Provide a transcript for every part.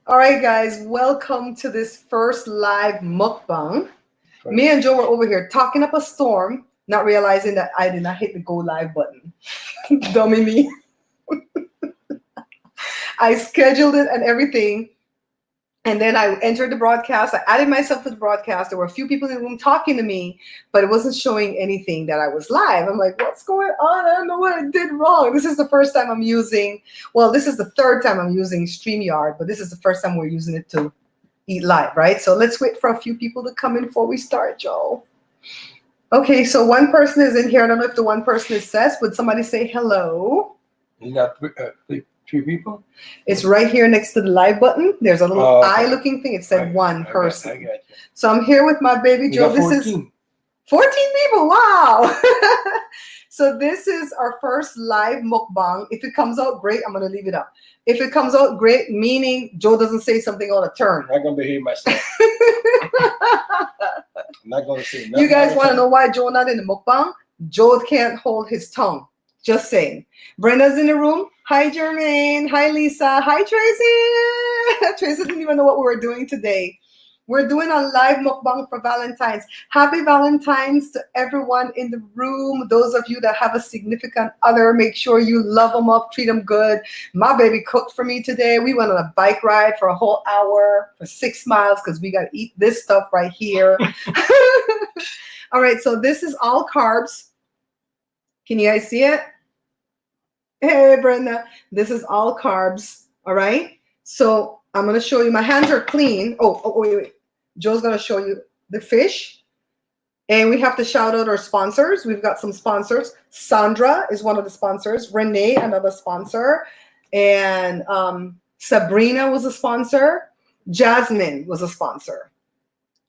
All right, guys, welcome to this first live mukbang. Me and Joe were over here talking up a storm, not realizing that I did not hit the go live button. Dummy me. I scheduled it and everything. And then I entered the broadcast. I added myself to the broadcast. There were a few people in the room talking to me, but it wasn't showing anything that I was live. I'm like, what's going on? I don't know what I did wrong. This is the first time I'm using, well, this is the third time I'm using StreamYard, but this is the first time we're using it to eat live, right? So let's wait for a few people to come in before we start, Joe. Okay, so one person is in here. I don't know if the one person is Seth. Would somebody say hello? You got three people? It's right here next to the live button. There's a little eye-looking thing. It said one person. I got you. So I'm here with my baby Joe. This is 14 people. Wow. So this is our first live mukbang. If it comes out great, I'm going to leave it up. If it comes out great, meaning Joe doesn't say something on a turn. I'm not going to behave myself. I'm not going to say nothing. You guys want to know why Joe not in the mukbang? Joe can't hold his tongue. Just saying. Brenda's in the room. Hi, Jermaine. Hi, Lisa. Hi, Tracy. Tracy didn't even know what we were doing today. We're doing a live mukbang for Valentine's. Happy Valentine's to everyone in the room. Those of you that have a significant other, make sure you love them up, treat them good. My baby cooked for me today. We went on a bike ride for a whole hour for 6 miles because we got to eat this stuff right here. All right, so this is all carbs. Can you guys see it? Hey, Brenda. This is all carbs, all right? So I'm going to show you. My hands are clean. Oh, wait. Joe's going to show you the fish. And we have to shout out our sponsors. We've got some sponsors. Sandra is one of the sponsors. Renee, another sponsor. And Sabrina was a sponsor. Jasmine was a sponsor.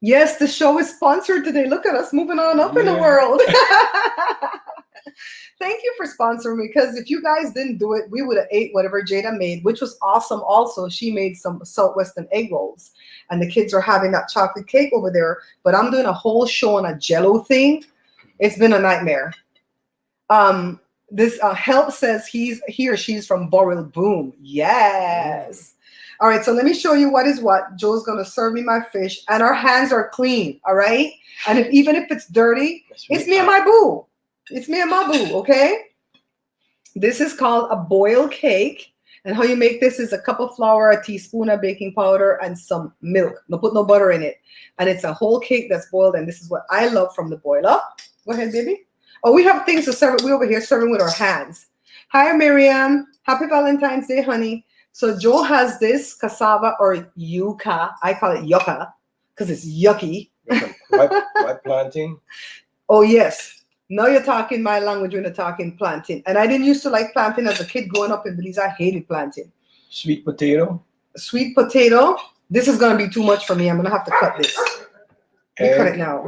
Yes, the show is sponsored today. Look at us moving on up in the world. Thank you for sponsoring me, because if you guys didn't do it, we would have ate whatever Jada made, which was awesome. Also, she made some Southwestern egg rolls, and the kids are having that chocolate cake over there. But I'm doing a whole show on a Jello thing. It's been a nightmare. This Help says he or she's from Boreal Boom. Yes. All right, so let me show you what is what. Joe's going to serve me my fish, and our hands are clean, all right? And even if it's dirty, it's me and my boo. It's me and my boo, okay? This is called a boiled cake. And how you make this is a cup of flour, a teaspoon of baking powder, and some milk. Don't put no butter in it. And it's a whole cake that's boiled, and this is what I love from the boiler. Go ahead, baby. Oh, we have things to serve. We over here serving with our hands. Hi, Miriam. Happy Valentine's Day, honey. So Joe has this cassava or yuca. I call it yucca because it's yucky. White plantain. Oh, yes. Now you're talking my language when you're talking plantain. And I didn't used to like plantain as a kid growing up in Belize. I hated plantain. Sweet potato. Sweet potato. This is going to be too much for me. I'm going to have to cut this. Cut it now.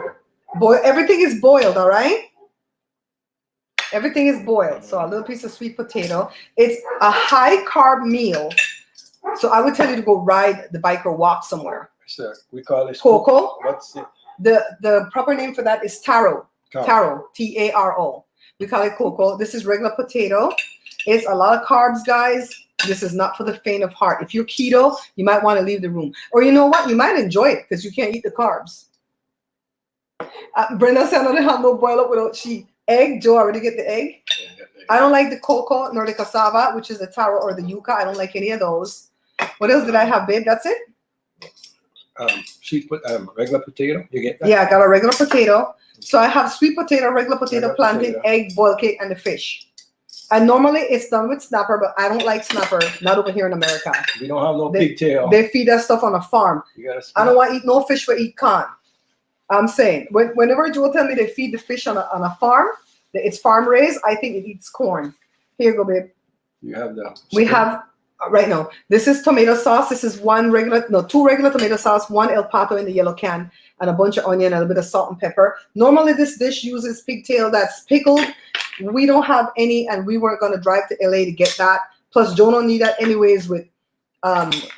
Everything is boiled, all right? Everything is boiled. So a little piece of sweet potato. It's a high carb meal. So I would tell you to go ride the bike or walk somewhere. Sir, we call it cocoa. What's it? The proper name for that is taro. Taro, T-A-R-O. We call it cocoa. This is regular potato. It's a lot of carbs, guys. This is not for the faint of heart. If you're keto, you might want to leave the room. Or you know what? You might enjoy it because you can't eat the carbs. Brenda said I don't have no boil up without she. Egg. Joe already get the egg. I don't like the cocoa nor the cassava, which is the taro or the yuca. I don't like any of those. What else did I have, babe? That's it? Regular potato. You get that? Yeah, I got a regular potato. So I have sweet potato, regular potato, plantain, egg, boiled cake, and the fish. And normally it's done with snapper, but I don't like snapper. Not over here in America. We don't have no pigtail. They feed that stuff on a farm. I don't want to eat no fish, but eat corn. I'm saying, whenever Joe tell me they feed the fish on a farm, it's farm raised, I think it eats corn. Here you go, babe. You have the. We have right now. This is tomato sauce. This is two regular tomato sauce, one El Pato in the yellow can, and a bunch of onion and a bit of salt and pepper. Normally, this dish uses pigtail that's pickled. We don't have any, and we weren't going to drive to LA to get that. Plus, Joe don't need that anyways. With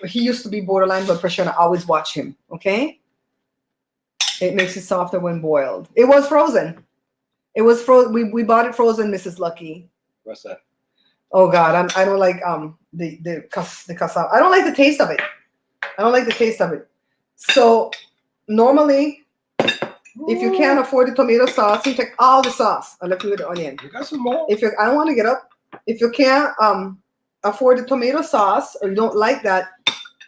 he used to be borderline blood pressure, and I always watch him. Okay, it makes it softer when boiled. It was frozen. It was frozen. We bought it frozen, Mrs. Lucky. What's that? Oh God, I don't like the cassava. I don't like the taste of it. I don't like the taste of it. So normally, if you can't afford the tomato sauce, you take all the sauce. I left you with the onion. You got some more? If you, I don't want to get up. If you can't afford the tomato sauce or you don't like that,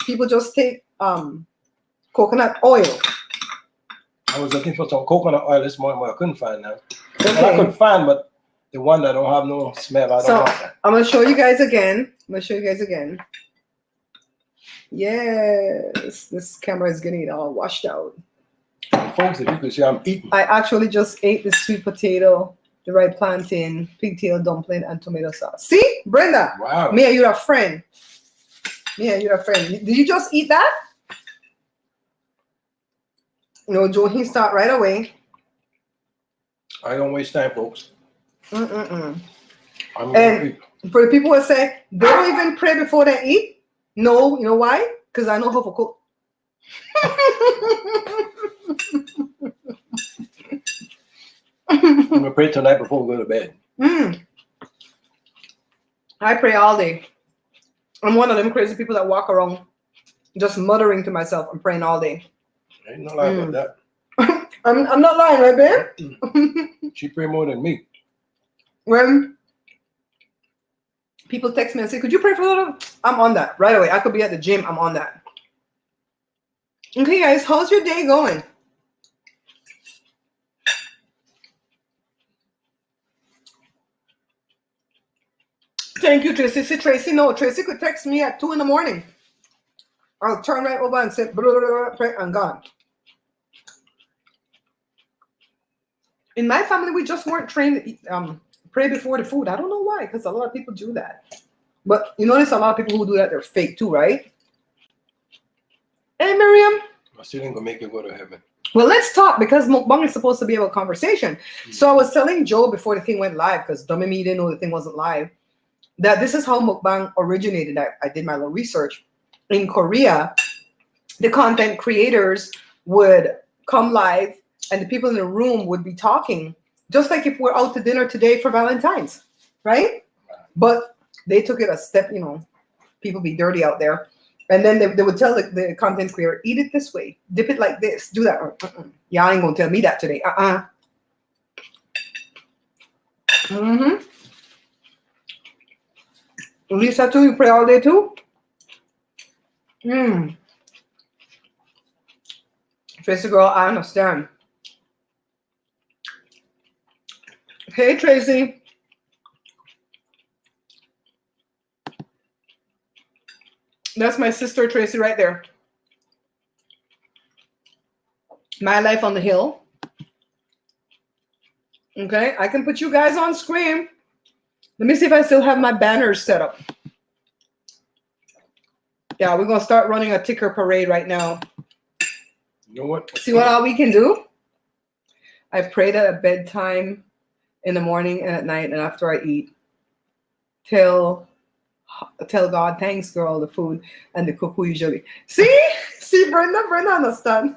people just take coconut oil. I was looking for some coconut oil this morning, but I couldn't find that. Okay. Well, I could find, but the one that don't have no smell, I don't want that. I'm gonna show you guys again. Yes, this camera is getting it all washed out. Folks, if you could see, I'm eating. I actually just ate the sweet potato, the red plantain, pigtail dumpling, and tomato sauce. See, Brenda? Wow. Mia, you're a friend. Did you just eat that? No, Joe, he start right away. I don't waste time, folks. Mm-mm-mm. I'm And eat. for the people who say they don't even pray before they eat, no, you know why? Because I know how to cook. I'm gonna pray tonight before we go to bed. I pray all day. I'm one of them crazy people that walk around just muttering to myself and praying all day. Ain't no lie about that. I'm not lying, right, babe? She pray more than me. When people text me and say, could you pray for them? I'm on that right away. I could be at the gym. I'm on that. Okay, guys, how's your day going? Thank you, Tracy. See, Tracy, no, Tracy could text me at 2 in the morning. I'll turn right over and say, blah, blah, blah, pray, and gone. In my family, we just weren't trained to eat, pray before the food. I don't know why, because a lot of people do that. But you notice a lot of people who do that, they're fake too, right? Hey, Miriam. I still ain't gonna make it go to heaven. Well, let's talk, because Mukbang is supposed to be about conversation. So I was telling Joe before the thing went live, because dummy me didn't know the thing wasn't live, that this is how Mukbang originated. I did my little research. In Korea, the content creators would come live and the people in the room would be talking, just like if we're out to dinner today for Valentine's, right? But they took it a step, people be dirty out there. And then they would tell the content creator, eat it this way, dip it like this, do that. Y'all ain't gonna tell me that today. Lisa too, you pray all day too? Tracy girl, I understand. Hey Tracy. That's my sister Tracy right there. My Life on the Hill. Okay, I can put you guys on screen. Let me see if I still have my banners set up. Yeah, we're gonna start running a ticker parade right now. You know what? See what all we can do? I prayed at bedtime, in the morning and at night, and after I eat. Tell God, thanks, girl, the food and the cook usually. See, Brenda understand.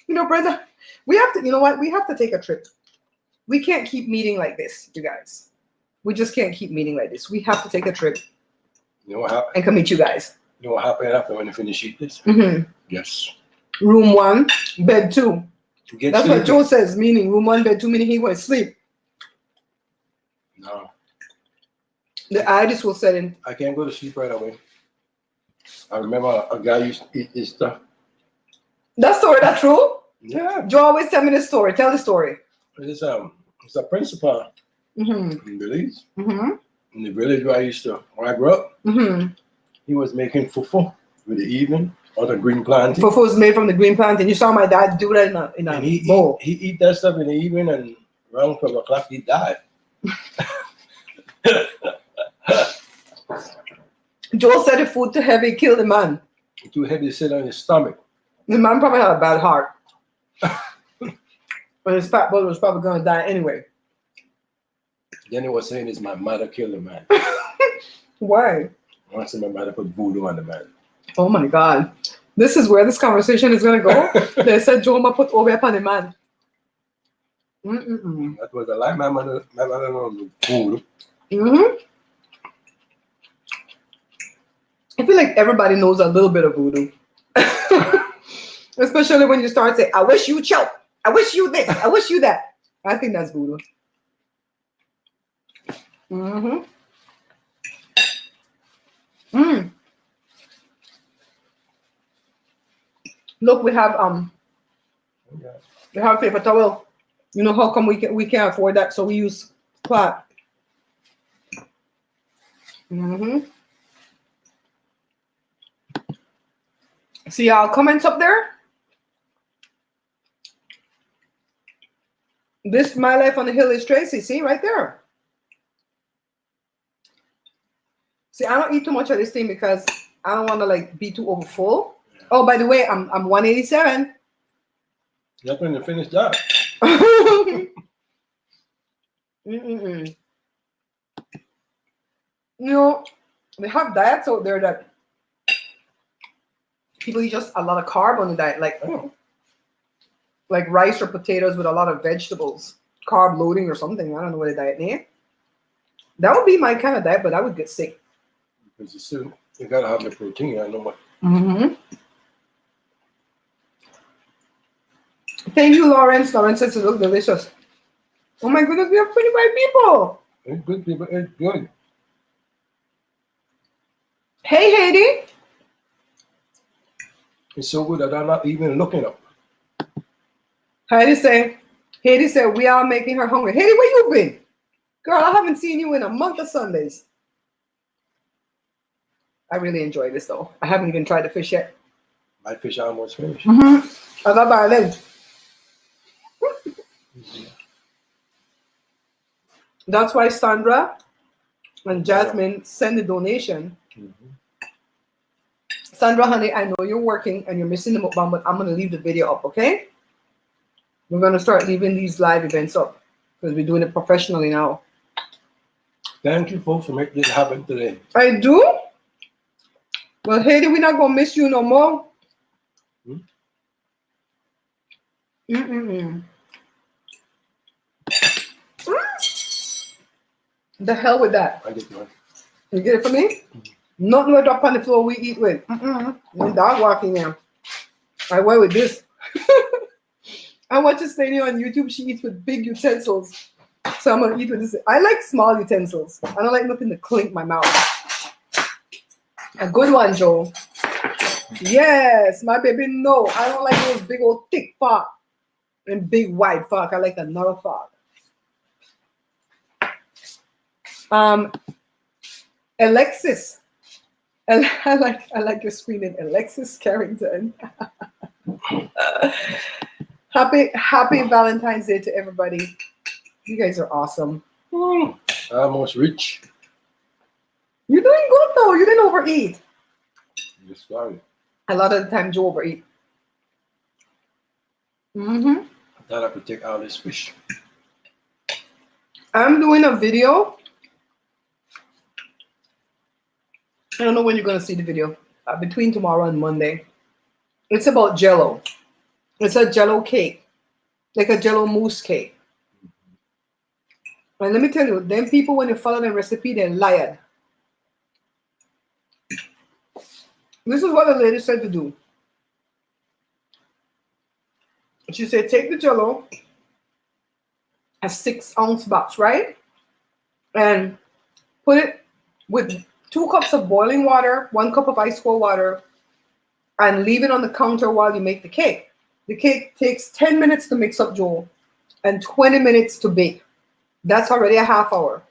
Brenda, we have to, we have to take a trip. We can't keep meeting like this, you guys. We just can't keep meeting like this. We have to take a trip. You know what happened? And come meet you guys. You know what happened after when you finish eating this? Yes. Room 1, bed 2. That's sleepy. what Joe says, meaning room 1, bed 2, meaning he went to sleep. No. The itis will set in. I can't go to sleep right away. I remember a guy used to eat this stuff. That story, that true? Yeah. Joe always tell me the story. Tell the story. It's a principal in Belize. In the village where I grew up. He was making fufu with the evening or the green plantain. Fufu is made from the green plantain. You saw my dad do that in a bowl. He eat that stuff in the evening, and around 12 o'clock he died. Joel said the food too heavy killed the man. Too heavy to sit on his stomach. The man probably had a bad heart. But his fat brother was probably going to die anyway. Then he was saying, "It's my mother killed the man." Why? I said my mother put voodoo on the man. Oh my God. This is where this conversation is going to go. They said Joel ma put over upon the man. That was a lie. My mother knows voodoo. I feel like everybody knows a little bit of voodoo. Especially when you start saying, I wish you choke. I wish you this. I wish you that. I think that's voodoo. Mm-hmm. Mm. Look, we have paper towel. You know how come we can't afford that, so we use cloth. Mm-hmm. See y'all comments up there? This My Life on the Hill is Tracy. See right there. See, I don't eat too much of this thing because I don't want to like be too over full. Oh, by the way, I'm 187. You're going to finish that. Mm-mm-mm. You know, they have diets out there that people eat just a lot of carb on the diet, like rice or potatoes with a lot of vegetables, carb loading or something. I don't know what a diet name. That would be my kind of diet, but I would get sick. Because you gotta have the protein. I know what. Mm-hmm. Thank you, Lawrence. Lawrence says it looks delicious. Oh my goodness, we have 25 people. It's good, people. It's good. Hey, Haiti. It's so good that I'm not even looking up. Haiti said, we are making her hungry. Haiti, where you been? Girl, I haven't seen you in a month of Sundays. I really enjoy this though. I haven't even tried the fish yet. My fish almost finished. Mm-hmm. I got my leg. That's why Sandra and Jasmine send the donation. Mm-hmm. Sandra, honey, I know you're working and you're missing the mukbang, but I'm going to leave the video up, okay? We're going to start leaving these live events up because we're doing it professionally now. Thank you, folks, for making this happen today. I do? Well, Haiti, we're not going to miss you no more. Mm-mm-mm. The hell with that. I get one. You get it for me? Mm-hmm. Nothing will drop on the floor we eat with. When dog walking now. I went with this. I watch this lady on YouTube. She eats with big utensils. So I'm going to eat with this. I like small utensils. I don't like nothing to clink my mouth. A good one, Joe. Yes, my baby. No, I don't like those big old thick fork and big wide fork. I like another fork. Alexis. I like your screening, Alexis Carrington. Happy Valentine's Day to everybody. You guys are awesome. Almost rich. You're doing good though. You didn't overeat. Just sorry. A lot of the time you overeat. Mm-hmm. I thought I could take out this fish. I'm doing a video. I don't know when you're going to see the video. Between tomorrow and Monday. It's about Jell-O. It's a Jell-O cake. Like a Jell-O mousse cake. And let me tell you, them people, when you follow the recipe, they're liar. This is what the lady said to do. She said, take the Jell-O, a 6-ounce box, right? And put it with 2 cups of boiling water, 1 cup of ice cold water, and leave it on the counter while you make the cake. The cake takes 10 minutes to mix up, Joel, and 20 minutes to bake. That's already a half hour.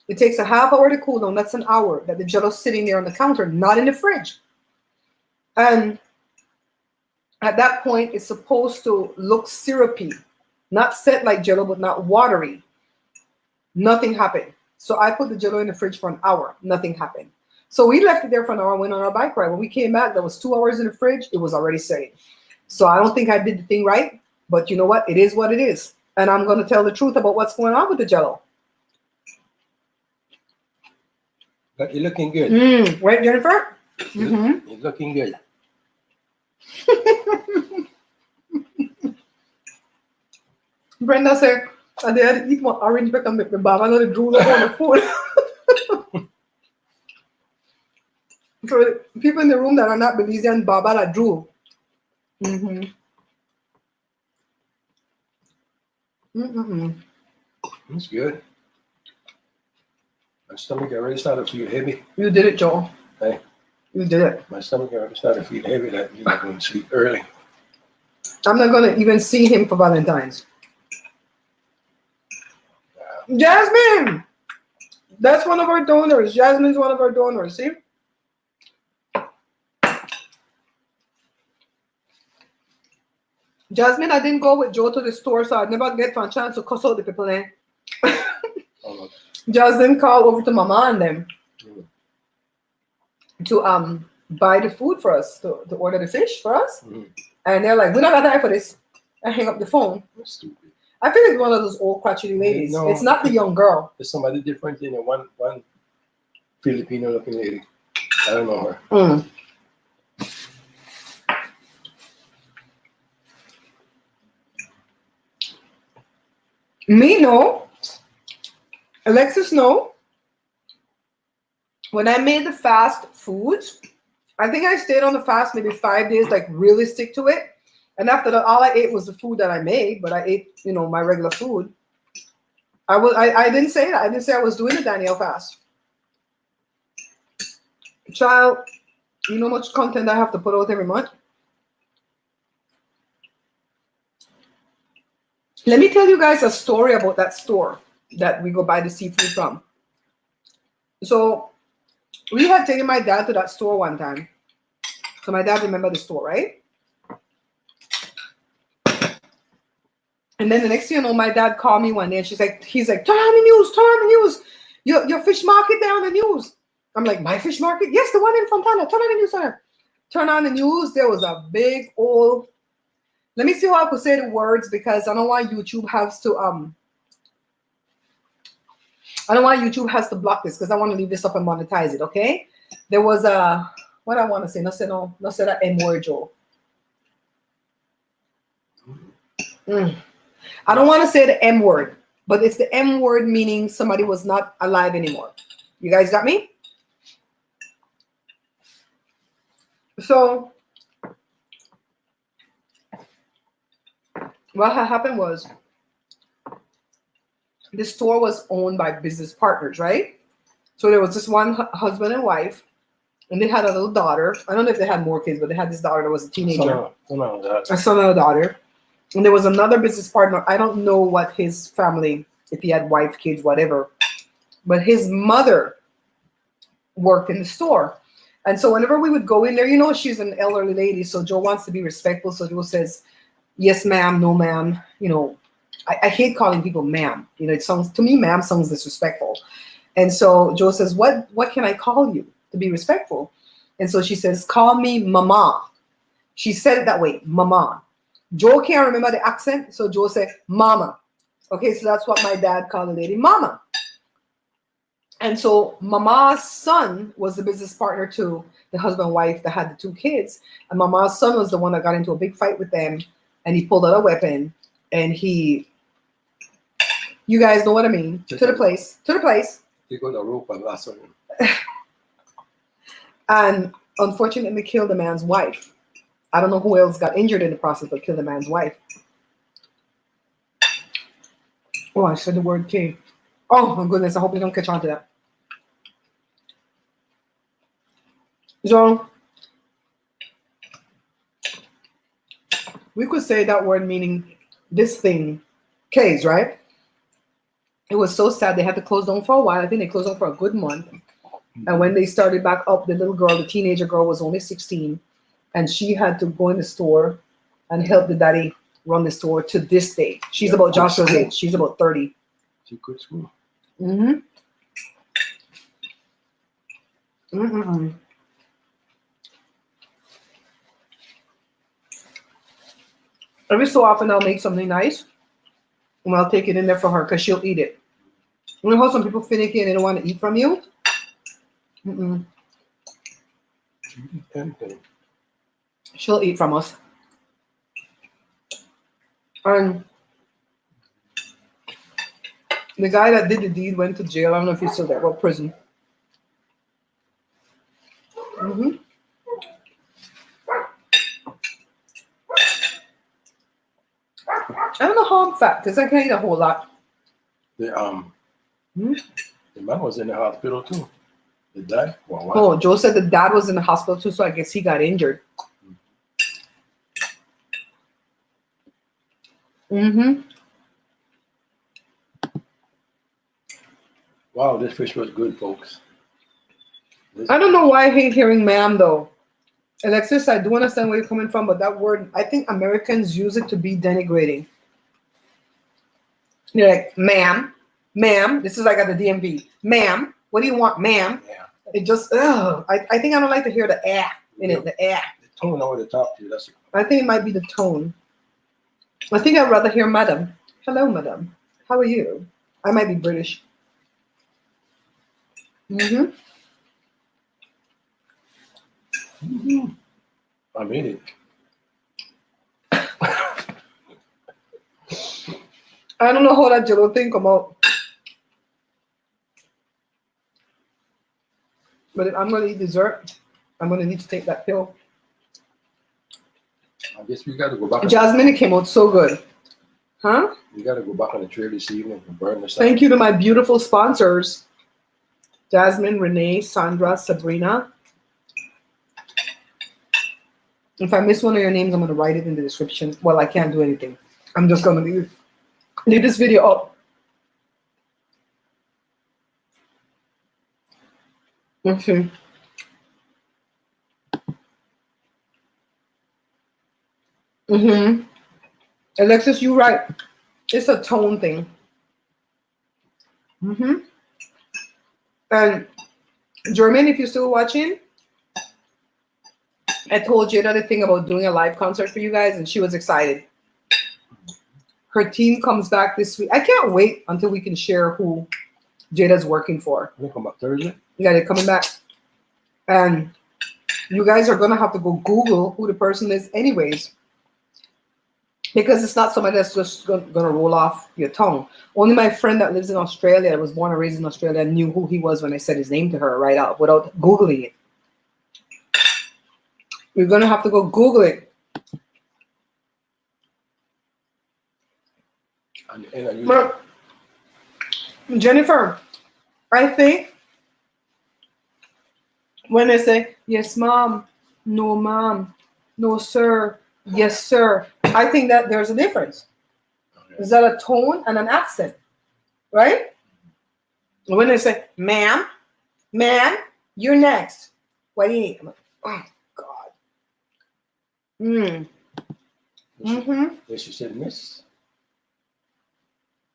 It takes a half hour to cool down. That's an hour that the Jell-O's sitting there on the counter, not in the fridge. And at that point, it's supposed to look syrupy, not set like Jell-O, but not watery. Nothing happened. So I put the Jell-O in the fridge for an hour. Nothing happened. So we left it there for an hour and went on our bike ride. When we came back, there was 2 hours in the fridge. It was already setting. So I don't think I did the thing right. But you know what? It is what it is. And I'm going to tell the truth about what's going on with the Jell-O. But you're looking good. Right, Jennifer? Mm-hmm. You're looking good. Brenda said, and they had to eat one orange back and make the baba not drool on the food. For people in the room that are not Belizean, baba that drool. Mm-hmm. Mm-mm. It's good. My stomach already started to feel heavy. You did it, Joel. Hey. You did it. My stomach already started to feel heavy. That means I'm going to sleep early. I'm not going to even see him for Valentine's. Jasmine! That's one of our donors. Jasmine's one of our donors. See? Jasmine, I didn't go with Joe to the store, so I never get a chance to cuss out the people there. Jasmine called over to Mama and them to buy the food for us, to order the fish for us. And they're like, we don't got time for this. I hang up the phone. That's stupid. I feel like one of those old crotchety ladies. No, it's not the young girl. There's somebody different in one Filipino looking lady. I don't know her. Me, no. Alexis, no. When I made the fast foods, I think I stayed on the fast maybe 5 days, like really stick to it. And after that, all I ate was the food that I made, but I ate, my regular food. I didn't say that. I didn't say I was doing the Danielle fast. Child, you know how much content I have to put out every month? Let me tell you guys a story about that store that we go buy the seafood from. So we had taken my dad to that store one time. So my dad remembered the store, right? And then the next thing you know, my dad called me one day and he's like, turn on the news. Your fish market there on the news. I'm like, my fish market? Yes, the one in Fontana. Turn on the news, sir. Turn on the news. There was a big old, let me see how I could say the words because I don't want YouTube has to block this because I want to leave this up and monetize it, okay? There was a, what I want to say, no say that M word, Joe. I don't want to say the M word, but it's the M word meaning somebody was not alive anymore. You guys got me? So what had happened was the store was owned by business partners, right? So there was this one husband and wife, and they had a little daughter. I don't know if they had more kids, but they had this daughter that was a teenager. A son and a daughter. And there was another business partner. I don't know what his family, if he had wife, kids, whatever. But his mother worked in the store. And so whenever we would go in there, she's an elderly lady. So Joe wants to be respectful. So Joe says, yes, ma'am, no, ma'am. I hate calling people ma'am. It sounds, to me, ma'am sounds disrespectful. And so Joe says, what can I call you to be respectful? And so she says, call me mama. She said it that way, mama. Joe can't remember the accent, so Joe said, mama. Okay, so that's what my dad called the lady, mama. And so mama's son was the business partner to the husband and wife that had the 2 kids. And mama's son was the one that got into a big fight with them, and he pulled out a weapon, and you guys know what I mean, to the place. He got a rope and lasso him. And unfortunately killed the man's wife. I don't know who else got injured in the process, but killed the man's wife. Oh, I said the word K. Oh, my goodness. I hope you don't catch on to that. So, we could say that word meaning this thing, K's, right? It was so sad. They had to close down for a while. I think they closed down for a good month. And when they started back up, the little girl, the teenager girl, was only 16. And she had to go in the store and help the daddy run the store to this day. She's about Joshua's age. She's about 30. She quit school. Every so often I'll make something nice and I'll take it in there for her because she'll eat it. You know how some people finicky and they don't want to eat from you? She'll eat from us. And the guy that did the deed went to jail. I don't know if he's still there. Well, prison. I don't know how I'm fat because I can't eat a whole lot. The man was in the hospital too. The dad? Wow. Oh, Joe said the dad was in the hospital too, so I guess he got injured. Mm-hmm. Wow, this fish was good, folks. I don't know why I hate hearing ma'am though. Alexis, I do understand where you're coming from, but that word, I think Americans use it to be denigrating. You're like, ma'am, this is like at the DMV. Ma'am, what do you want, ma'am? Yeah. It just, I think I don't like to hear the in it, the The tone over the top too. That's. I think it might be the tone. I think I'd rather hear madam. Hello, madam. How are you? I might be British. Mm-hmm. I made it. I don't know how that jello thing come out. But if I'm going to eat dessert, I'm going to need to take that pill. I guess we got to go back. Jasmine, it came out so good. Huh? We got to go back on the trail this evening and burn this. Thank you to my beautiful sponsors. Jasmine, Renee, Sandra, Sabrina. If I miss one of your names, I'm going to write it in the description. Well, I can't do anything. I'm just going to leave this video up. Okay. Mm-hmm. Alexis, you're right. It's a tone thing. Mm-hmm. And German, if you're still watching, I told Jada the thing about doing a live concert for you guys, and she was excited. Her team comes back this week. I can't wait until we can share who Jada's working for. They come back Thursday? Yeah, they're coming back. And you guys are going to have to go Google who the person is anyways. Because it's not somebody that's just going to roll off your tongue. Only my friend that lives in Australia, that was born and raised in Australia, knew who he was when I said his name to her right out without Googling it. You're going to have to go Google it. But Jennifer, I think when they say, yes, mom, no, sir, yes, sir, I think that there's a difference. Okay. Is that a tone and an accent, right? When they say, ma'am, you're next. What do you need? I'm like, oh, God. Mm-hmm. Yes, she said miss.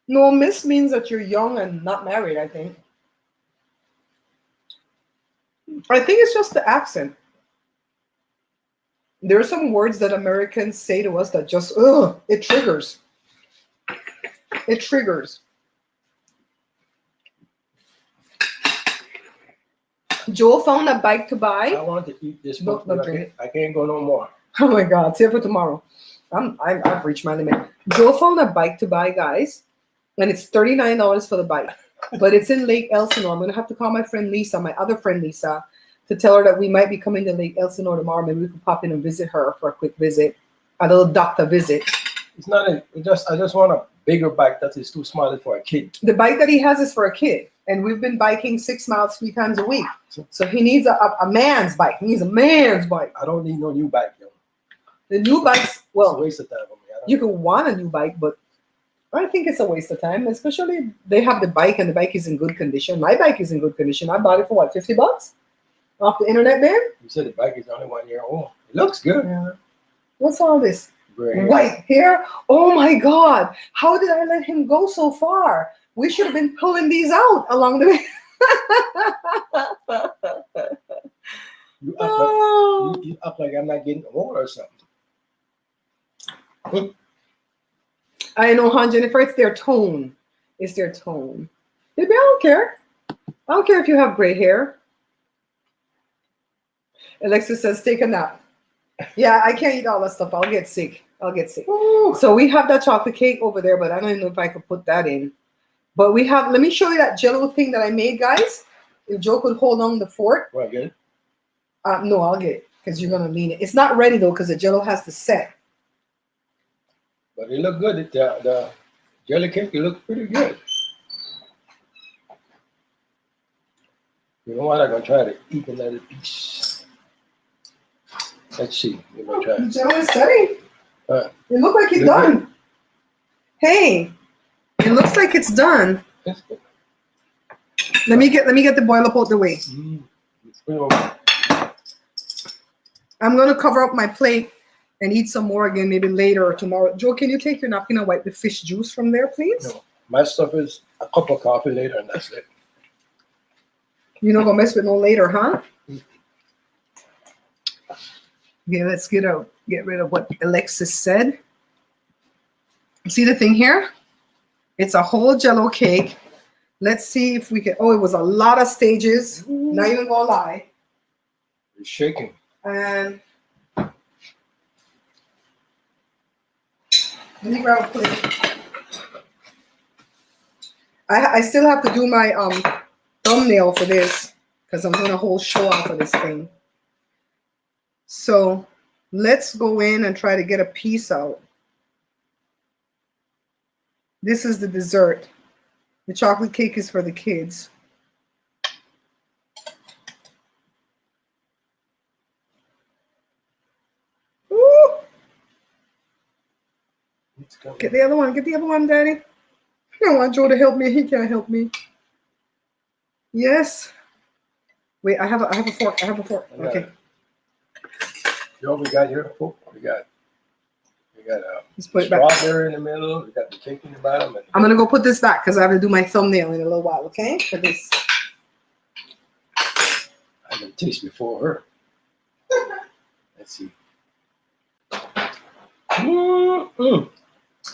No, miss means that you're young and not married, I think. I think it's just the accent. There are some words that Americans say to us that just, it triggers. It triggers. Joel found a bike to buy. I want to eat this book, but I can't go no more. Oh my God, save for tomorrow. I've reached my limit. Joel found a bike to buy, guys, and it's $39 for the bike. But it's in Lake Elsinore. I'm going to have to call my friend Lisa, my other friend Lisa, to tell her that we might be coming to Lake Elsinore tomorrow. Maybe we could pop in and visit her for a quick visit, a little doctor visit. It's not I just want a bigger bike that is too small for a kid. The bike that he has is for a kid, and we've been biking 6 miles 3 times a week. So he needs a man's bike. He needs a man's bike. I don't need no new bike, yo. The new bikes, well, it's a waste of time for me. You could want a new bike, but I think it's a waste of time, especially they have the bike and the bike is in good condition. My bike is in good condition. I bought it for what, $50 off the internet, man? You said the bike is only 1 year old. It looks good. Yeah. What's all this? Hair. White hair? Oh my God. How did I let him go so far? We should have been pulling these out along the way. You act like I'm not getting old or something. I know, hon, Jennifer, it's their tone. It's their tone. Maybe I don't care. I don't care if you have gray hair. Alexis says, take a nap. Yeah, I can't eat all that stuff. I'll get sick. Ooh. So we have that chocolate cake over there, but I don't even know if I could put that in. But we have, let me show you that jello thing that I made, guys. If Joe could hold on the fort. What, get it? No, I'll get it because you're going to lean it. It's not ready, though, because the jello has to set. But it looked good. The jelly cake, it looked pretty good. You know what? I'm gonna try to eat another piece. Let's see. We're gonna try. The jello is steady. It looked like it's done. Hey, it looks like it's done. Let me get the boil up out the way. I'm gonna cover up my plate and eat some more again, maybe later or tomorrow. Joe, can you take your napkin and wipe the fish juice from there, please? No, my stuff is a cup of coffee later, and that's it. You're not gonna mess with no later, huh? Okay, let's get rid of what Alexis said. See the thing here? It's a whole jello cake. Let's see if we can. Oh, it was a lot of stages. Not even gonna lie. It's shaking. And let me grab a plate. I still have to do my thumbnail for this because I'm doing a whole show off of this thing. So let's go in and try to get a piece out. This is the dessert. The chocolate cake is for the kids. Ooh. Get the other one. Get the other one, Daddy. I want Joe to help me. He can't help me. Yes. Wait, I have a fork. I have a fork. Okay. You know what we got here? Oh, we got Let's put it back. Strawberry in the middle. We got the cake in the bottom. And I'm gonna go put this back because I have to do my thumbnail in a little while. Okay, for this. I can taste before her. Let's see.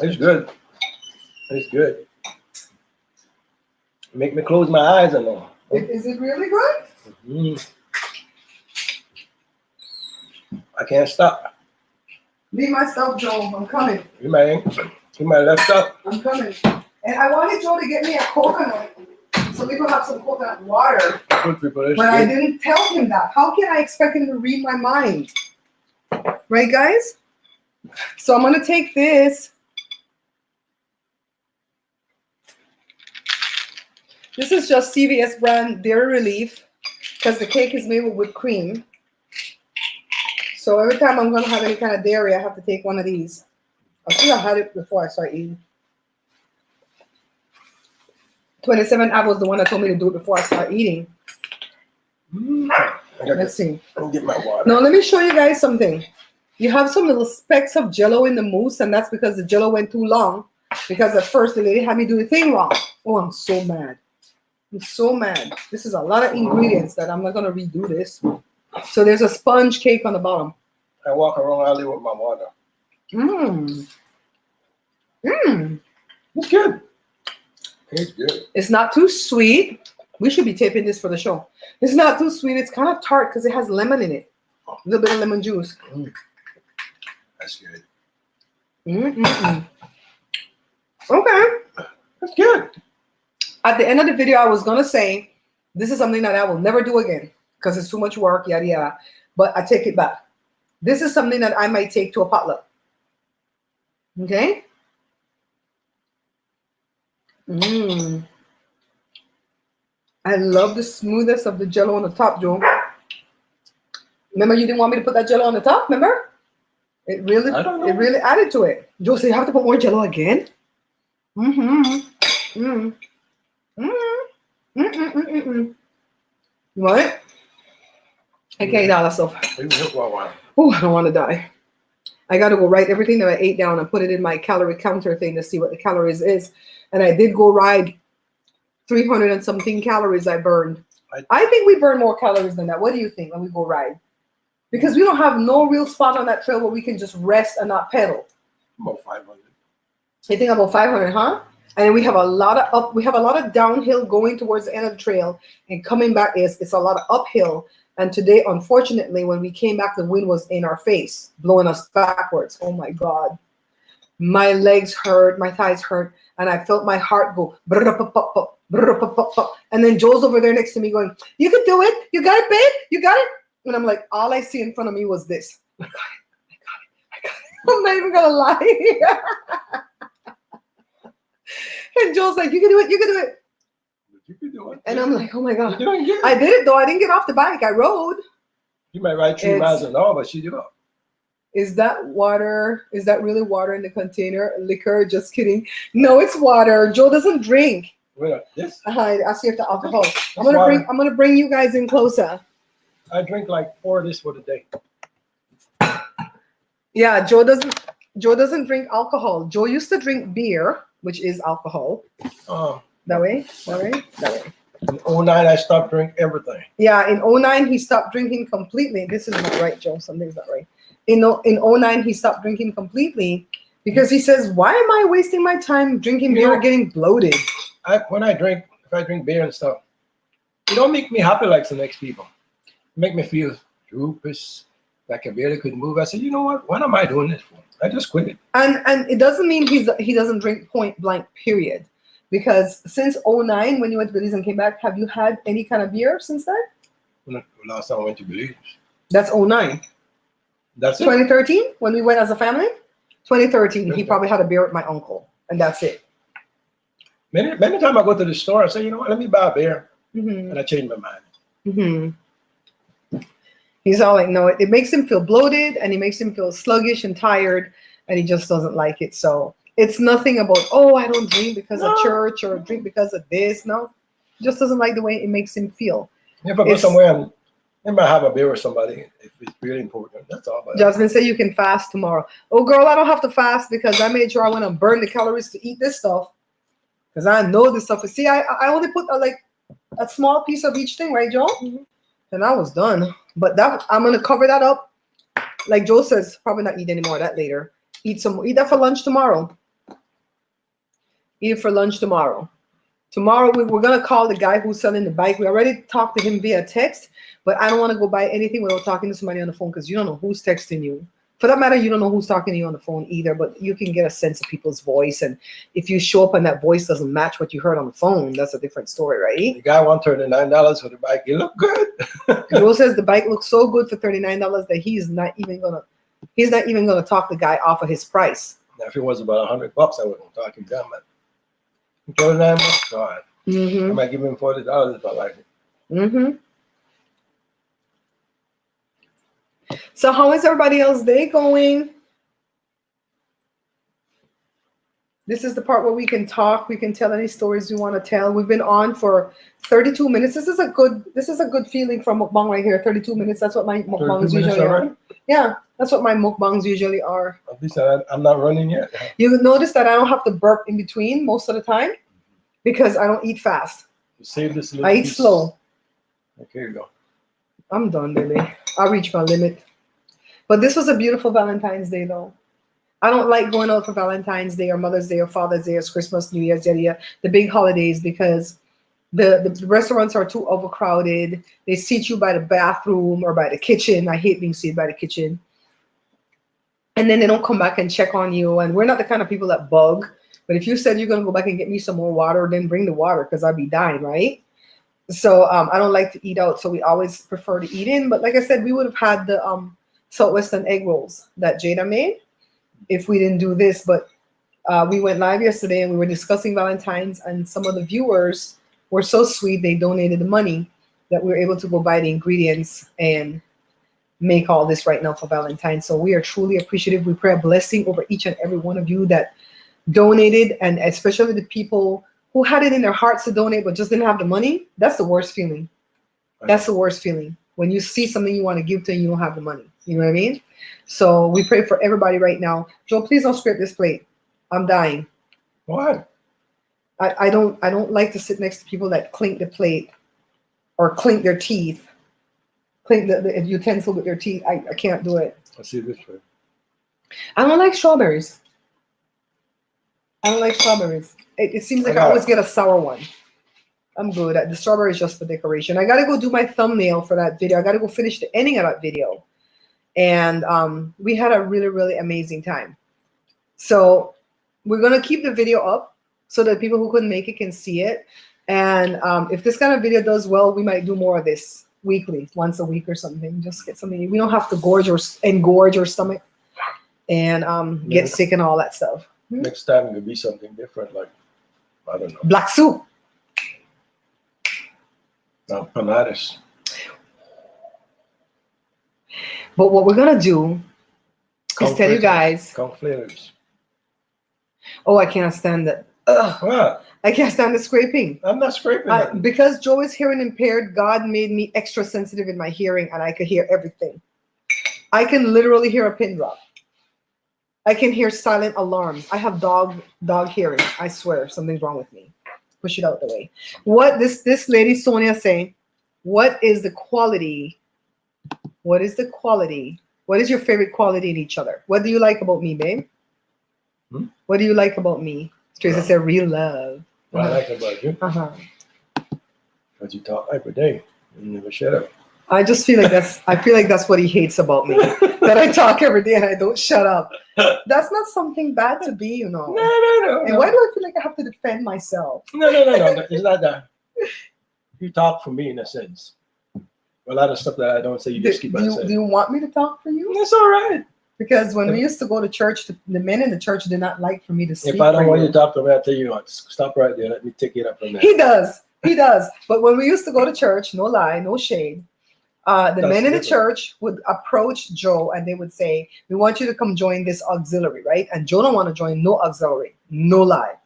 It's good. It's good. Make me close my eyes and all. Is it really good? I can't stop. Leave my stuff, Joe. I'm coming. You might left up. I'm coming. And I wanted Joe to get me a coconut so we could have some coconut water. But I didn't tell him that. How can I expect him to read my mind? Right, guys? So I'm going to take this. This is just CVS brand Dairy Relief because the cake is made with whipped cream. So every time I'm going to have any kind of dairy, I have to take one of these. I think I had it before I started eating. 27 apples, the one that told me to do it before I start eating. Let's see. I'll get my water. Now, let me show you guys something. You have some little specks of jello in the mousse, and that's because the jello went too long. Because at first, the lady had me do the thing wrong. Oh, I'm so mad. I'm so mad. This is a lot of ingredients that I'm not going to redo this. So there's a sponge cake on the bottom. I walk around alley with my water. It's good. It's good. It's not too sweet. We should be taping this for the show. It's not too sweet. It's kind of tart because it has lemon in it. A little bit of lemon juice. That's good. Okay. That's good. At the end of the video, I was going to say, this is something that I will never do again because it's too much work, yada, yada. But I take it back. This is something that I might take to a potluck. Okay? I love the smoothness of the jello on the top, Joe. Remember you didn't want me to put that jello on the top, remember? It really added to it. Joe said, you have to put more jello again? You want it? I can't eat all that stuff. Oh, I don't want to die. I got to go write everything that I ate down and put it in my calorie counter thing to see what the calories is. And I did go ride 300 and something calories I burned. I think we burn more calories than that. What do you think when we go ride? Because we don't have no real spot on that trail where we can just rest and not pedal. About 500. You think about 500, huh? And we have a lot of downhill going towards the end of the trail, and coming back it's a lot of uphill. And today, unfortunately, when we came back, the wind was in our face, blowing us backwards. Oh my God. My legs hurt, my thighs hurt, and I felt my heart go. And then Joel's over there next to me going, you can do it. You got it, babe. You got it. And I'm like, all I see in front of me was this. I got it. I'm not even gonna lie. And Joel's like, you can do it, you can do it. You can do it. And I'm like, oh my God. You didn't get it. I did it though. I didn't get off the bike. I rode. You might ride 3 miles an hour, but she did it. Is that water? Is that really water in the container? Liquor? Just kidding. No, it's water. Joe doesn't drink. Wait, yes. I see if the alcohol. I'm gonna bring you guys in closer. I drink like 4 of this for the day. Yeah, Joe doesn't drink alcohol. Joe used to drink beer, which is alcohol. That way. In 09, I stopped drinking everything. Yeah, in 09, he stopped drinking completely. This is not right, Joe. Something's not right. In 09, he stopped drinking completely because he says, why am I wasting my time drinking beer or getting bloated? If I drink beer and stuff, it don't make me happy like the next people. It make me feel droopy, like I barely could move. I said, you know what am I doing this for? I just quit it. And it doesn't mean he doesn't drink point blank, period. Because since 09, when you went to Belize and came back, have you had any kind of beer since then? Last time I went to Belize. That's 09. That's it. 2013, when we went as a family? 2013, he probably had a beer with my uncle, and that's it. Many times I go to the store, I say, you know what, let me buy a beer. And I change my mind. He's all like, no, it makes him feel bloated, and it makes him feel sluggish and tired, and he just doesn't like it. So it's nothing about, oh, I don't drink because of church or drink because of this. No, he just doesn't like the way it makes him feel. If I go somewhere, I might have a beer with somebody if it's really important. That's all. Jasmine said you can fast tomorrow. Oh, girl, I don't have to fast because I made sure I went and burned the calories to eat this stuff. Because I know this stuff. See, I only put a small piece of each thing, right, Joe? And I was done. But I'm going to cover that up. Like Joe says, probably not eat anymore of that later. Eat that for lunch tomorrow. Eat it for lunch tomorrow. Tomorrow, we're going to call the guy who's selling the bike. We already talked to him via text, but I don't want to go buy anything without talking to somebody on the phone because you don't know who's texting you. For that matter, you don't know who's talking to you on the phone either, but you can get a sense of people's voice. And if you show up and that voice doesn't match what you heard on the phone, that's a different story, right? The guy wants $39 for the bike. It look good. Joe says the bike looks so good for $39 that he's not even gonna talk the guy off of his price. Now, if it was about $100, I wouldn't talk him down, but $39, God. I might give him $40 if I like it. So how is everybody else's day going? This is the part where we can talk. We can tell any stories we want to tell. We've been on for 32 minutes. This is a good feeling from mukbang right here. 32 minutes. That's what my mukbangs usually are. Yeah, that's what my mukbangs usually are. At least I'm not running yet. You notice that I don't have to burp in between most of the time because I don't eat fast. Save this. I eat slow. Okay, you go. I'm done, baby. I reached my limit. But this was a beautiful Valentine's Day, though. I don't like going out for Valentine's Day or Mother's Day or Father's Day or Christmas, New Year's, the big holidays, because the restaurants are too overcrowded. They seat you by the bathroom or by the kitchen. I hate being seated by the kitchen. And then they don't come back and check on you. And we're not the kind of people that bug. But if you said you're going to go back and get me some more water, then bring the water because I'd be dying, right? So I don't like to eat out. So we always prefer to eat in. But like I said, we would have had the Southwestern egg rolls that Jada made if we didn't do this. But we went live yesterday and we were discussing Valentine's, and some of the viewers were so sweet. They donated the money that we were able to go buy the ingredients and make all this right now for Valentine's. So we are truly appreciative. We pray a blessing over each and every one of you that donated, and especially the people who had it in their hearts to donate but just didn't have the money. That's the worst feeling. That's the worst feeling. When you see something you want to give to and you don't have the money. You know what I mean? So we pray for everybody right now. Joe, please don't scrape this plate. I'm dying. Why? I don't like to sit next to people that clink the plate or clink their teeth. Clink the utensil with their teeth. I can't do it. I see this way. I don't like strawberries. It seems like I always get a sour one. I'm good. The strawberry is just for decoration. I got to go do my thumbnail for that video. I got to go finish the ending of that video. And we had a really, really amazing time. So we're going to keep the video up so that people who couldn't make it can see it. And if this kind of video does well, we might do more of this weekly, once a week or something. Just get something. We don't have to engorge our stomach. and get sick and all that stuff. Next time it could be something different, like I don't know, Black soup. no, panadas. But what we're gonna do is tell you guys. Conch flavors. Oh, I can't stand it. Ugh. What? I can't stand the scraping. I'm not scraping. Because Joe is hearing impaired, God made me extra sensitive in my hearing, and I could hear everything. I can literally hear a pin drop. I can hear silent alarms. I have dog hearing. I swear, something's wrong with me. Push it out the way. What this lady Sonia saying? What is the quality? What is the quality? What is your favorite quality in each other? What do you like about me, babe? What do you like about me? Tracy said, real love. What I like about you? Because you talk every day. You never shut up. I just feel like that's what he hates about me. That I talk every day and I don't shut up. That's not something bad to be, you know. No. And why do I feel like I have to defend myself? No. It's not that. You talk for me in a sense. A lot of stuff that I don't say, you just keep on saying. Do you want me to talk for you? It's all right. Because when we used to go to church, the men in the church did not like for me to speak. If I don't want you to talk to me, I'll tell you what, stop right there. Let me take it up from there. He does. But when we used to go to church, no lie, no shade, the men in the church would approach Joe and they would say, we want you to come join this auxiliary, right? And Joe don't want to join no auxiliary, no lie.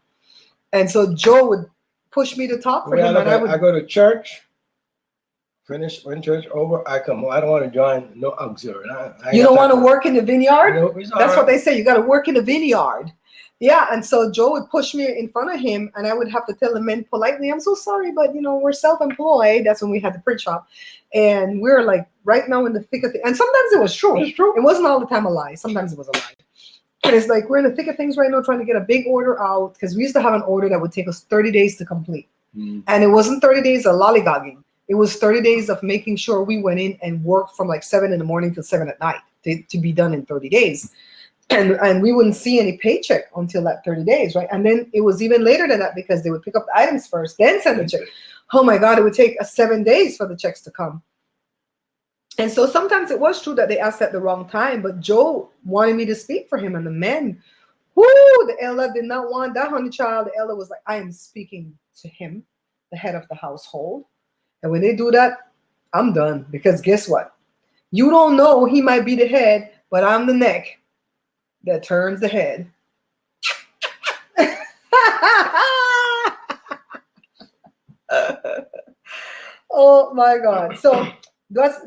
And so Joe would push me to talk for him. And I go to church. Finish when church over, I come home. I don't want to join no auxiliary. You don't want to work in the vineyard? No, that's what they say. You got to work in the vineyard. Yeah, and so Joe would push me in front of him, and I would have to tell the men politely, I'm so sorry, but, you know, we're self-employed. That's when we had the print shop. And we're like right now in the thick of things. And sometimes it was true. It's true. It wasn't all the time a lie. Sometimes it was a lie. And it's like we're in the thick of things right now trying to get a big order out because we used to have an order that would take us 30 days to complete. And it wasn't 30 days of lollygagging. It was 30 days of making sure we went in and worked from like 7 in the morning till 7 at night to be done in 30 days. And we wouldn't see any paycheck until that 30 days, right? And then it was even later than that because they would pick up the items first, then send the check. Oh my God, it would take 7 days for the checks to come. And so sometimes it was true that they asked at the wrong time, but Joe wanted me to speak for him. And the men, the Ella did not want that, honey child. The Ella was like, I am speaking to him, the head of the household. And when they do that, I'm done. Because guess what? You don't know he might be the head, but I'm the neck that turns the head. Oh my God. So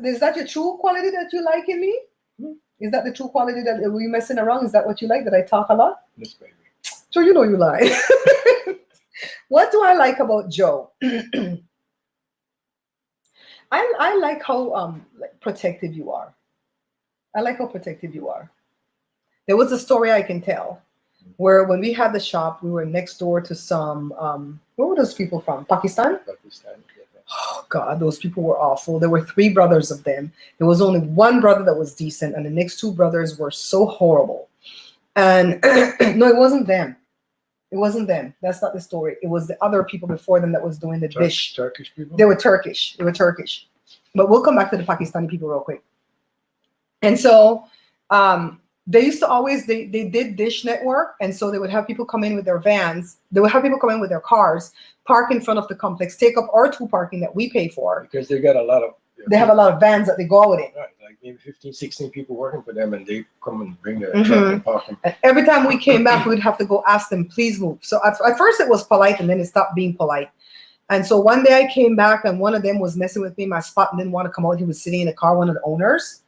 is that your true quality that you like in me? Is that the true quality that we messing around? Is that what you like, that I talk a lot? Yes, baby. So you know you lie. What do I like about Joe? I like how protective you are. I like how protective you are. There was a story I can tell where when we had the shop, we were next door to some, where were those people from? Pakistan? Pakistan. Oh God, those people were awful. There were 3 brothers of them. There was only one brother that was decent, and the next 2 brothers were so horrible. And no, it wasn't them. It wasn't them. That's not the story. It was the other people before them that was doing the dish. Turkish people? They were Turkish. But we'll come back to the Pakistani people real quick. And so they used to always, they did Dish Network. And so they would have people come in with their vans. They would have people come in with their cars, park in front of the complex, take up our 2 parking that we pay for. Because they got a lot of... They have a lot of vans that they go out in. Right, like maybe 15, 16 people working for them, and they come and bring their truck and park them. And every time we came back, we'd have to go ask them, please move. So at first it was polite, and then it stopped being polite. And so one day I came back, and one of them was messing with me. My spot and didn't want to come out. He was sitting in a car, one of the owners.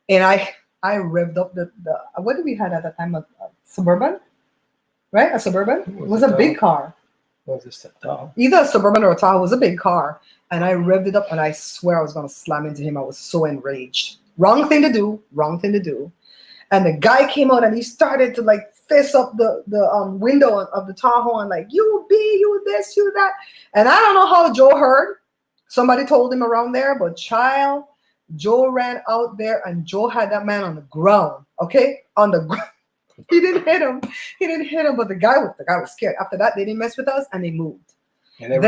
And I revved up the what did we have at that time? A Suburban? Right? A Suburban? It was a big car. Was this a Tahoe? Either a Suburban or a Tahoe. It was a big car. And I revved it up, and I swear I was going to slam into him. I was so enraged. Wrong thing to do. And the guy came out, and he started to like fist up the window of the Tahoe and like, you this, you that. And I don't know how Joe heard. Somebody told him around there, but child, Joe ran out there, and Joe had that man on the ground. Okay? On the ground. He didn't hit him, but the guy was scared. After that, they didn't mess with us, and they moved. And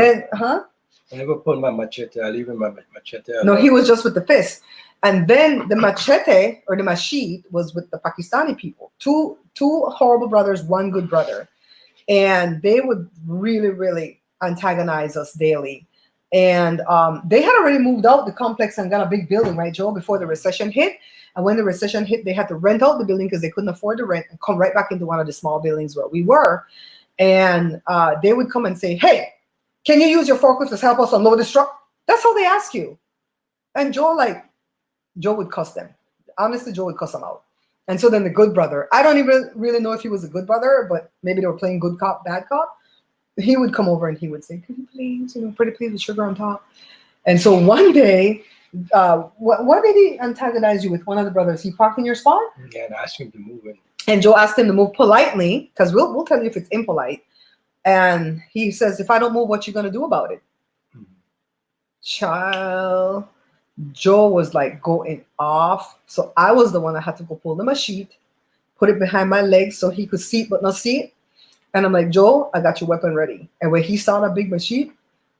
I never put my machete. I leave in my machete. No, he was just with the fist. And then the machete or the mashit was with the Pakistani people. Two horrible brothers, one good brother. And they would really, really antagonize us daily. And they had already moved out the complex and got a big building, right, Joe, before the recession hit. And when the recession hit, they had to rent out the building because they couldn't afford the rent and come right back into one of the small buildings where we were. And they would come and say, hey, can you use your forklift to help us unload this truck? That's how they ask you. And Joe would cuss them. Honestly, Joe would cuss them out. And so then the good brother, I don't even really know if he was a good brother, but maybe they were playing good cop, bad cop. He would come over and he would say, could you please, pretty please with sugar on top. And so one day, what did he antagonize you with? One of the brothers, he parked in your spot? Yeah, and asked him to move in. And Joe asked him to move politely, because we'll tell you if it's impolite. And he says, if I don't move, what you going to do about it? Mm-hmm. Child, Joe was like going off. So I was the one that had to go pull the machine, put it behind my legs so he could see it but not see it. And I'm like, Joe, I got your weapon ready. And when he saw that big machine,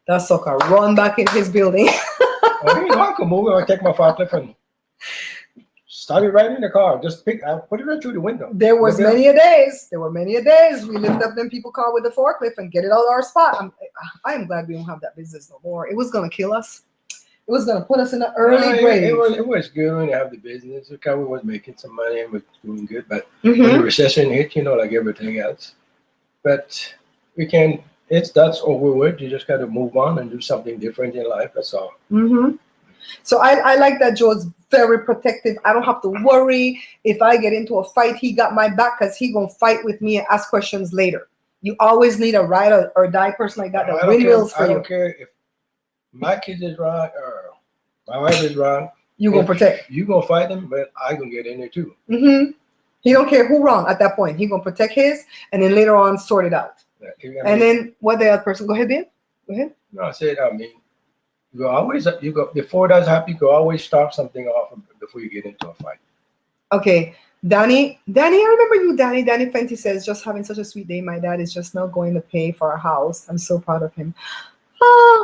that sucker run back in his building. I could move it. I take my forklift and start it right in the car. Just I'll put it right through the window. There were many a days we lift up them people car with the forklift and get it out of our spot. I am glad we don't have that business no more. It was going to kill us. It was going to put us in the early grave. It was good when you have the business. The company was making some money and was doing good. But when the recession hit, like everything else. But we can, that's over with. You just got to move on and do something different in life. That's all. Mm-hmm. So I like that Joe's very protective. I don't have to worry if I get into a fight. He got my back because he going to fight with me and ask questions later. You always need a ride or die person like that that windmills for you. I don't care if my kid is wrong or my wife is wrong. You going to protect. You going to fight them, but I going to get in there too. Mm-hmm. He don't care who wrong at that point. He going to protect his and then later on sort it out. Yeah, and then what the other person, go ahead, babe. Go ahead. No, I said, you go before that's happened, you go always start something off before you get into a fight. Okay. Danny, I remember you, Danny. Danny Fenty says, just having such a sweet day. My dad is just now going to pay for our house. I'm so proud of him.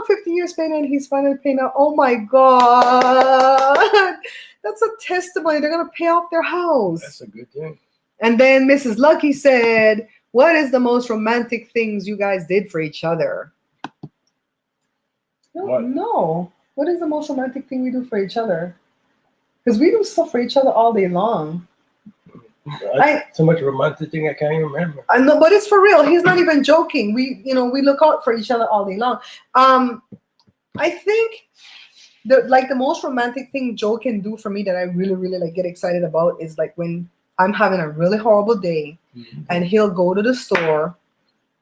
50 years paying and he's finally paying out. Oh my God. That's a testimony. They're going to pay off their house. That's a good thing. And then Mrs. Lucky said, what is the most romantic things you guys did for each other? No. What is the most romantic thing we do for each other? Because we do stuff for each other all day long. So much romantic thing I can't even remember. I know, but it's for real. He's not even joking. We look out for each other all day long. I think the most romantic thing Joe can do for me that I really, really get excited about is like when I'm having a really horrible day, and he'll go to the store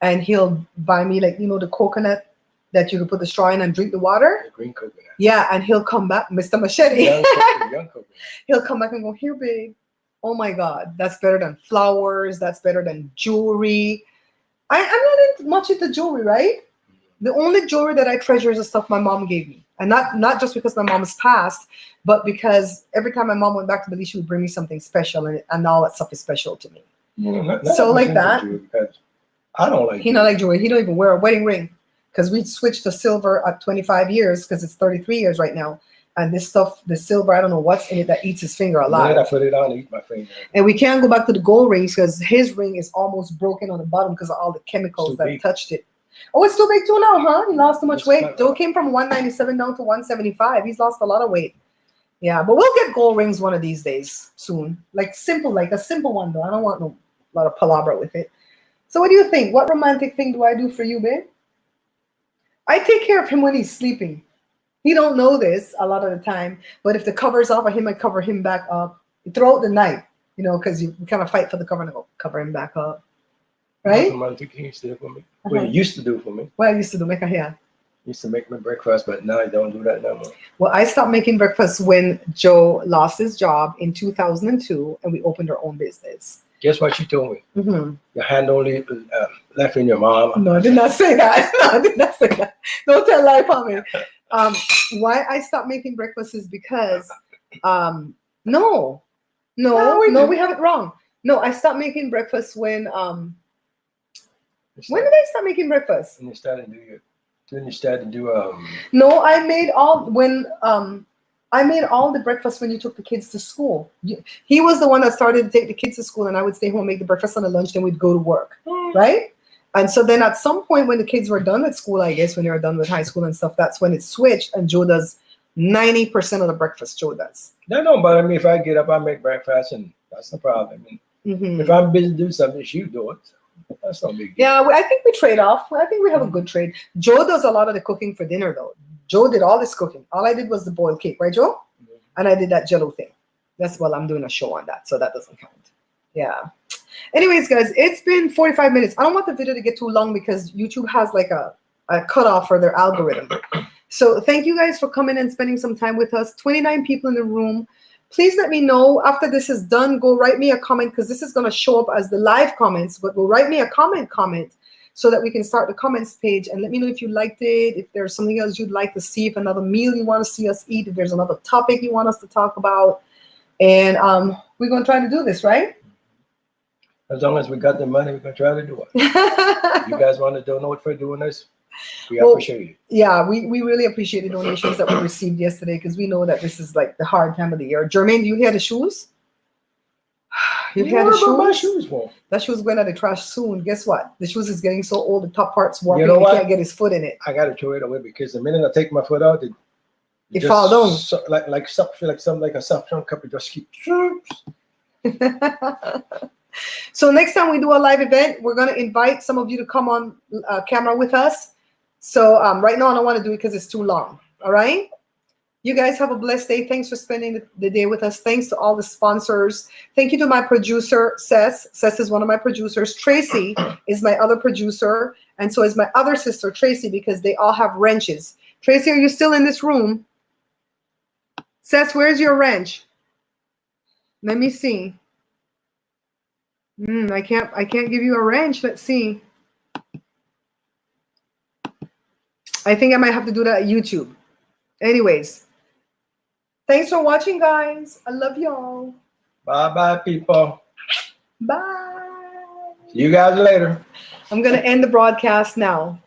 and he'll buy me the coconut that you can put the straw in and drink the water. The green coconut. Yeah, and he'll come back, Mr. Machete. Young coconut. He'll come back and go, here, babe. Oh my God, that's better than flowers. That's better than jewelry. I'm not much into jewelry, right? The only jewelry that I treasure is the stuff my mom gave me. And not just because my mom is passed, but because every time my mom went back to Belize, she would bring me something special, and all that stuff is special to me. So like that. I don't like. He not like jewelry. He don't even wear a wedding ring because we switched to silver at 25 years because it's 33 years right now. And this stuff, the silver, I don't know what's in it that eats his finger a lot. I put it on and eat my finger. And we can't go back to the gold rings because his ring is almost broken on the bottom because of all the chemicals that touched it. Oh, it's too big too now, huh? He lost too much weight. Joe came from 197 down to 175. He's lost a lot of weight. Yeah, but we'll get gold rings one of these days soon. Like a simple one though. I don't want a lot of palabra with it. So what do you think? What romantic thing do I do for you, babe? I take care of him when he's sleeping. He don't know this a lot of the time, but if the cover's off of him, I cover him back up throughout the night, because you kind of fight for the cover and go cover him back up. Right? Romantic thing you do for me. Well, you used to do for me. What I used to do, make a hair. Used to make my breakfast, but now I don't do that no more. Well, I stopped making breakfast when Joe lost his job in 2002, and we opened our own business. Guess what she told me? Mm-hmm. Your hand only left in your mom. No, I did not say that. No, I did not say that. Don't tell lie for me. Why I stopped making breakfast is because, no, we have it wrong. No, I stopped making breakfast when did I stop making breakfast? When you started New Year. Then you started to do No, I made all the breakfast when you took the kids to school. He was the one that started to take the kids to school, and I would stay home, make the breakfast and the lunch, then we'd go to work, right? And so then at some point when the kids were done with school, I guess when they were done with high school and stuff, that's when it switched, and Joe does 90% of the breakfast. Joe does. That don't bother me. If I get up, I make breakfast, and that's the problem. If I'm busy doing something, you do it. That's no big deal. Yeah, I think we trade off. I think we have a good trade. Joe does a lot of the cooking for dinner, though. Joe did all this cooking. All I did was the boiled cake, right, Joe? And I did that Jello thing. I'm doing a show on that, so that doesn't count. Yeah. Anyways, guys, it's been 45 minutes. I don't want the video to get too long because YouTube has like a cutoff for their algorithm. So thank you guys for coming and spending some time with us. 29 people in the room. Please let me know after this is done. Go write me a comment because this is going to show up as the live comments. But go write me a comment so that we can start the comments page. And let me know if you liked it, if there's something else you'd like to see, if another meal you want to see us eat, if there's another topic you want us to talk about. And we're going to try to do this, right? As long as we got the money, we're going to try to do it. You guys want to donate for doing this? We appreciate it. Yeah, we really appreciate the donations that we received yesterday because we know that this is like the hard time of the year. Jermaine, do you hear the shoes? You hear the shoes? My shoes for? That shoe's going out the trash soon. Guess what? The shoes is getting so old, the top part's warping. You know what? He can't get his foot in it. I got to throw it away because the minute I take my foot out, it fall down. Like a suction cup, it just keeps. So next time we do a live event, we're going to invite some of you to come on camera with us. So right now I don't want to do it because it's too long. All right. You guys have a blessed day. Thanks for spending the day with us. Thanks to all the sponsors. Thank you to my producer, Sess. Sess is one of my producers. Tracy is my other producer. And so is my other sister, Tracy, because they all have wrenches. Tracy, are you still in this room? Sess, where's your wrench? Let me see. I can't give you a wrench. Let's see. I think I might have to do that at YouTube. Anyways, thanks for watching, guys. I love y'all. Bye-bye, people. Bye. See you guys later. I'm going to end the broadcast now.